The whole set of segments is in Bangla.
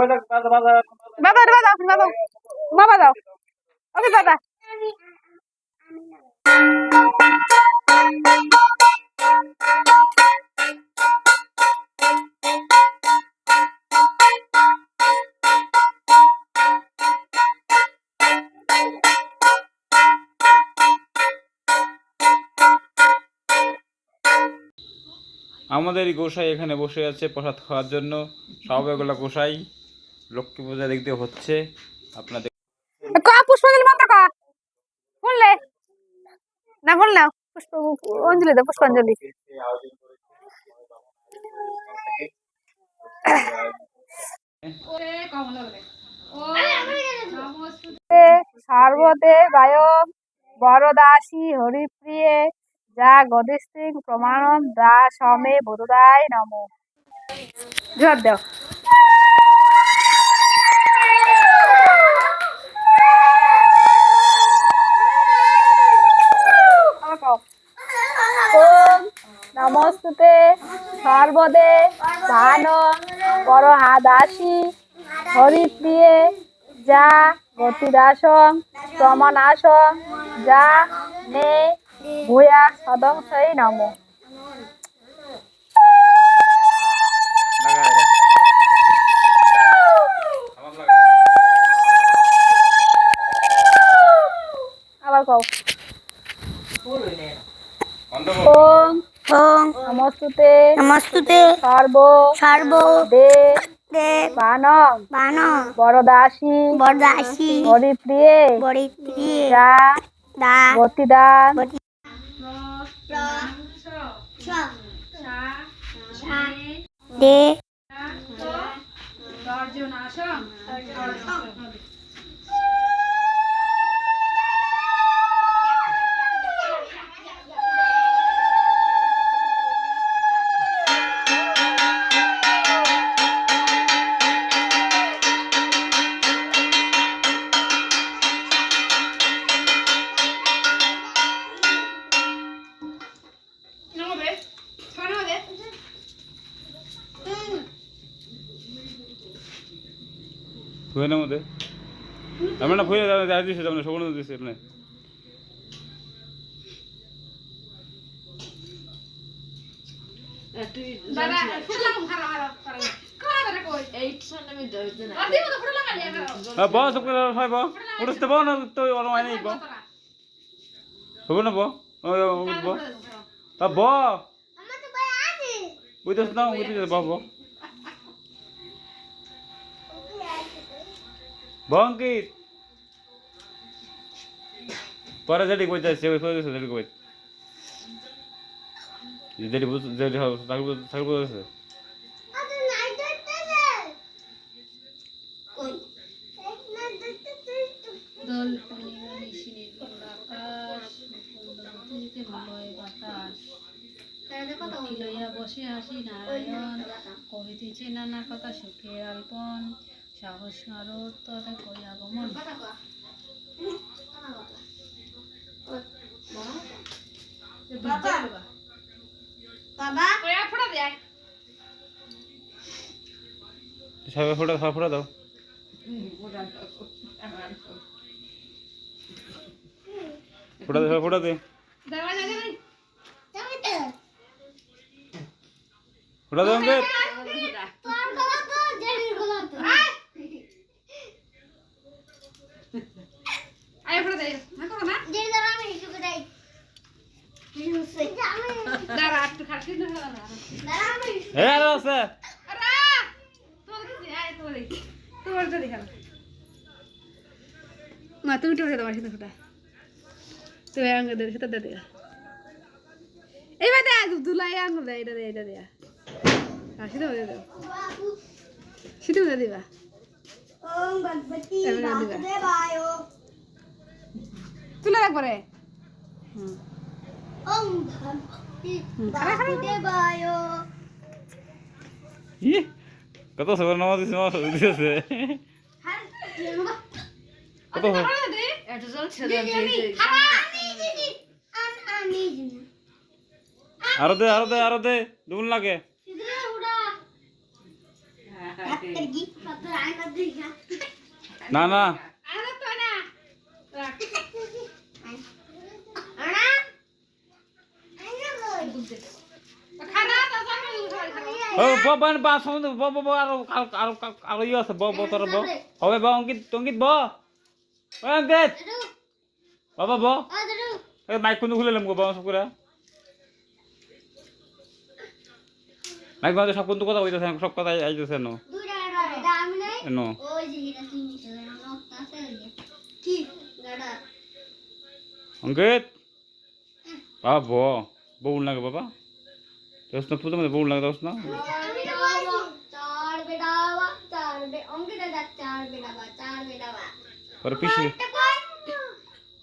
বাবা বাবা বাবা বাবা দাও ওকে দাদা আমাদের গোসাই এখানে বসে আছে প্রসাদ খাওয়ার জন্য। সব এগুলো গোসাই লক্ষ্মী পূজা দেখতে হচ্ছে আপনাদের। পুষ্পাঞ্জলি মন্ত্র কা বললে না বল না পুষ্প অঞ্জলি দাও পুষ্পাঞ্জলি সর্বদেবায় বরদাসী হরিপ্রিয়ে যা গদিস্তিং প্রমাণম দাসমে বোধদায় নমঃ। জোর দাও। ওম নমস্তুতে সর্বদে ভান পরহাদাসী হরিপ্রিয়ে যা গতিদাসং প্রমাণাসং যা মে ভূয়া সদংশৈ নমঃ। আবার কও। ওম ওম নমস্তুতে নমস্তুতে সর্ব দে বান বরদাসী হরিপ্রিয়ে যা গতিদান দে ফুয়ে না মধ্যে আমরা না ফুয়ে দেখা দিয়েছি আমরা সবুজ দিয়েছি আপনি বস উঠতে বো না তো অনলাইন নেই বো হবে না বো ব বুঝতেছ না বুঝতে বাবু বঙ্কিত পরে যেটি কইতে আসছে ওই ফোন যেটি কই যেটি বুঝ যেটি থাকবে থাকবে আছে দল পূর্ণিমা নিশিনীর আকাশ মুকুন্দে মলয় বাতাস লইয়া বসে আসি নারায়ণ কহিতেছে নানা কথা সুখের আলপন সাহস নারদ তথা কই আগমন সবাই ফোটা দাও ফোটা দে ফোটা দে আমাকে মা তুমি উঠে তোমার সাথে ফোটা তুমি আঙুল দে সেটা দে এইবার দে দুলাই আঙুল দে এটা দেয়া সেটা হয়ে দাও সেটা হয়ে দিবা তুলে রাখবো রে কত সবার নামাজ দিয়েছে কত আরো দে দুগুণ লাগে না না আরে তো না রাখ খানা তো সামনে ও বাবান বা সমুদ্র বাবা আর আর আর ইয়ে আছে বাবা তোর ব হবে বা অঙ্কিত অঙ্কিত ব অঙ্কিত বাবা ব এই মাইক কোন খুলেলাম গো বাবা সব করে মাইক বাজে সব কোন কথা হইতাছে সব কথা আইতাছে নো নো অঙ্কিত বাবা ব বউল লাগে বাবা দোস না প্রথমে বউল লাগে দোস না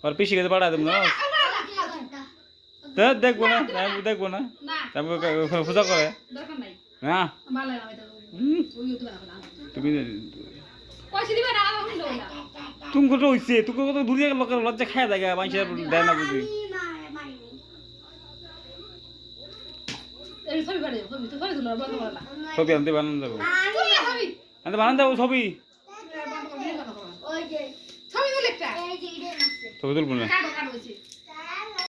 और पीछे के बढ़ा दूंगा तो देखो ना देखो ना तब पूजा करे দরকার নাই हाँ ভালো লাগে তো ওই তো না तुम्हें পয়সা দিবে না আমি হলো না तुमको तो इससे तुमको तो दुनिया के लोग लज्जा खाया जाएगा माइंड देना बुद्धि এই ছবি বাড়ি ছবি তো ছবি তুলো বন্ধ করলা ছবি আনতে বানান যাবো ছবি আনতে বানান যাবো ছবি ছবি তুলে একটা ছবি তুলবো না কাটো কাটো হইছে